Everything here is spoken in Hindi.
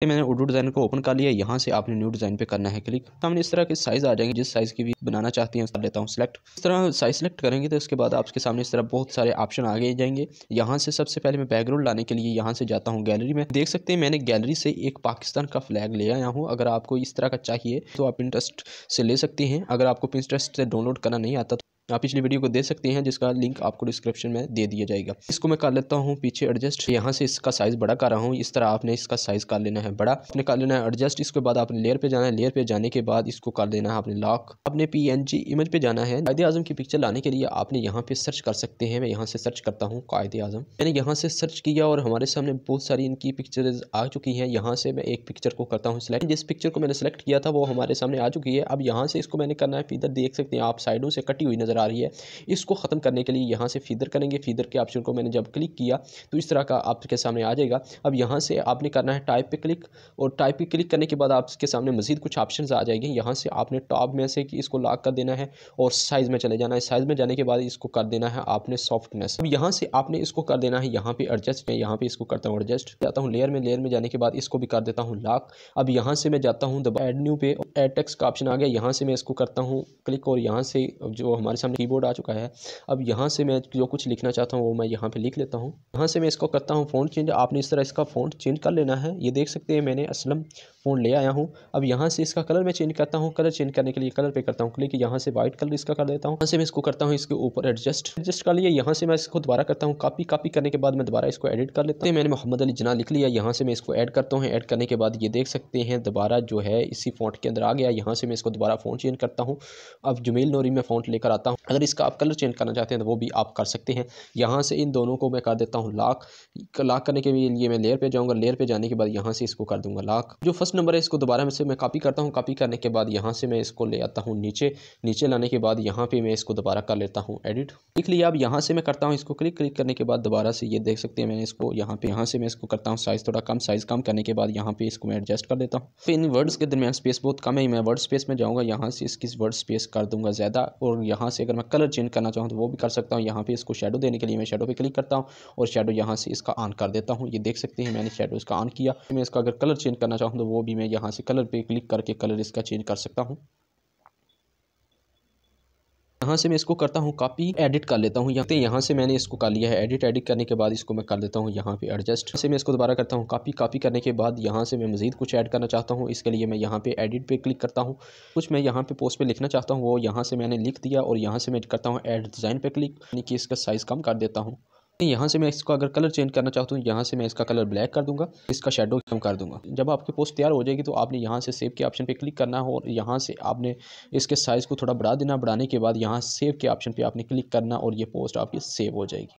मैंने उर्दू डिज़ाइनर को ओपन कर लिया। यहाँ से आपने न्यू डिज़ाइन पे करना है क्लिक। सामने इस तरह के साइज़ आ जाएंगे, जिस साइज़ की भी बनाना चाहते हैं कर लेता हूँ सिलेक्ट। इस तरह साइज़ सेलेक्ट करेंगे तो इसके बाद आपके सामने इस तरह बहुत सारे ऑप्शन आगे जाएंगे। यहाँ से सबसे पहले मैं बैकग्राउंड लाने के लिए यहाँ से जाता हूँ गैलरी में। देख सकते हैं मैंने गैलरी से एक पाकिस्तान का फ्लैग ले आया हूँ। अगर आपको इस तरह का चाहिए तो आप पिंटरेस्ट से ले सकते हैं। अगर आपको पिंटरेस्ट से डाउनलोड करना नहीं आता आप पिछली वीडियो को देख सकते हैं, जिसका लिंक आपको डिस्क्रिप्शन में दे दिया जाएगा। इसको मैं कर लेता हूँ पीछे एडजस्ट। यहाँ से इसका साइज़ बड़ा कर रहा हूँ। इस तरह आपने इसका साइज़ कर लेना है बड़ा, आपने कर लेना है एडजस्ट। इसके बाद आपने लेयर पे जाना है। लेयर पे जाने के बाद इसको कर देना है आपने लॉक। आपने PNG इमेज पे जाना है। कायदे आज़म की पिक्चर लाने के लिए आपने यहाँ पे सर्च कर सकते हैं। मैं यहाँ से सर्च करता हूँ कायदे आज़म। मैंने यहाँ से सर्च किया और हमारे सामने बहुत सारी इनकी पिक्चर्स आ चुकी हैं। यहाँ से मैं एक पिक्चर को करता हूँ सिलेक्ट। जिस पिक्चर को मैंने सेलेक्ट किया था वो हमारे सामने आ चुकी है। अब यहाँ से इसको मैंने करना है फीदर। देख सकते हैं आप साइडों से कटी हुई नज़र आ रही है। इसको ख़त्म करने के लिए यहाँ से फीदर करेंगे। फीदर के ऑप्शन को मैंने जब क्लिक किया तो इस तरह का आपके सामने आ जाएगा। अब यहाँ से आपने करना है टाइप पे क्लिक, और टाइप पे क्लिक करने के बाद आपके सामने मजीद कुछ ऑप्शंस आ जाएंगे। यहाँ से आपने टॉप में से कि इसको लॉक कर देना है और साइज़ में चले जाना है। साइज़ में जाने के बाद इसको कर देना है आपने सॉफ्टनेस। अब यहाँ से आपने इसको कर देना है यहाँ पे एडजस्ट। मैं यहाँ पे इसको करता हूँ एडजस्ट, जाता हूँ लेयर में। लेयर में जाने के बाद इसको भी कर देता हूँ लॉक। अब यहाँ से मैं जाता हूँ ऐड न्यू पे, ऐड टेक्स्ट का ऑप्शन आ गया। यहाँ से मैं इसको करता हूँ क्लिक और यहाँ से जो हमारे सामने कीबोर्ड आ चुका है। अब यहाँ से मैं जो कुछ लिखना चाहता हूँ वो मैं यहाँ पे लिख लेता हूँ। यहाँ से मैं इसको करता हूँ फ़ॉन्ट चेंज। आपने इस तरह इसका फ़ॉन्ट चेंज कर लेना है। ये देख सकते हैं मैंने असलम फ़ॉन्ट ले आया हूँ। अब यहाँ से इसका कलर मैं चेंज करता हूँ। कलर चेंज करने के लिए कलर पे करता हूँ क्लिक। यहाँ से वाइट कलर इसका कर देता हूँ। यहाँ से मैं इसको करता हूँ इसके ऊपर एडजस्ट कर लिया। यहाँ से मैं इसको दोबारा करता हूँ कॉपी करने के बाद मैं दोबारा इसको एडिट कर लेता हूँ। मैंने मोहम्मद अली जिन्ना लिख लिया। यहाँ से मैं इसको ऐड करता हूँ। ऐड करने के बाद ये देख सकते हैं दोबारा जो है इसी फ़ॉन्ट के अंदर आ गया। यहाँ से मैं इसको दोबारा फ़ॉन्ट चेंज करता हूँ। अब जुमेल नूरी में फ़ॉन्ट लेकर आता हूँ। अगर इसका आप कलर चेंज करना चाहते हैं तो वो भी आप कर सकते हैं। यहाँ से इन दोनों को मैं कर देता हूँ लॉक। लॉक करने के लिए मैं लेयर पे जाऊँगा। लेयर पे जाने के बाद यहाँ से इसको कर दूँगा लॉक। जो फर्स्ट नंबर है इसको दोबारा में से मैं कॉपी करता हूँ। कॉपी करने के बाद यहाँ से मैं इसको ले आता हूँ नीचे लाने के बाद यहाँ पे मैं इसको दोबारा कर लेता हूँ एडिट। लिख लिया। अब यहाँ से मैं करता हूँ इसको क्लिक करने के बाद दोबारा से ये देख सकते हैं मैंने इसको यहाँ से मैं इसको करता हूँ साइज़ थोड़ा कम। साइज़ कम करने के बाद यहाँ पे इसको मैं एडजस्ट कर देता हूँ। फिर इन वर्ड्स के दरमियान स्पेस बहुत कम है। मैं वर्ड स्पेस में जाऊँगा। यहाँ से इसकी वर्ड स्पेस कर दूँगा ज़्यादा। और यहाँ से अगर मैं कलर चेंज करना चाहूँ तो वो भी कर सकता हूँ। यहाँ पे इसको शेडो देने के लिए मैं शेडो पे क्लिक करता हूँ और शेडो यहाँ से इसका ऑन कर देता हूँ। ये देख सकते हैं मैंने शेडो इसका ऑन किया। मैं इसका अगर कलर चेंज करना चाहूँ तो वो भी मैं यहाँ से कलर पे क्लिक करके कलर इसका चेंज कर सकता हूँ। यहाँ से मैं इसको करता हूँ कॉपी, एडिट कर लेता हूँ। यहाँ से मैंने इसको कर लिया है एडिट करने के बाद इसको मैं कर देता हूँ यहाँ पे एडजस्ट। से मैं इसको दोबारा करता हूँ कॉपी करने के बाद यहाँ से मैं मजीद कुछ ऐड करना चाहता हूँ। इसके लिए मैं यहाँ पे एडिट पे क्लिक करता हूँ। कुछ मैं यहाँ पे पोस्ट पे लिखना चाहता हूँ वो यहाँ से मैंने लिख दिया और यहाँ से मैं करता हूँ ऐड डिज़ाइन पे क्लिक, यानी कि इसका साइज़ कम कर देता हूँ। यहाँ से मैं इसको अगर कलर चेंज करना चाहता हूँ यहाँ से मैं इसका कलर ब्लैक कर दूंगा, इसका शेडो कम कर दूंगा। जब आपकी पोस्ट तैयार हो जाएगी तो आपने यहाँ से सेव के ऑप्शन पे क्लिक करना हो और यहाँ से आपने इसके साइज़ को थोड़ा बढ़ा देना। बढ़ाने के बाद यहाँ सेव के ऑप्शन पे आपने क्लिक करना और ये पोस्ट आपकी सेव हो जाएगी।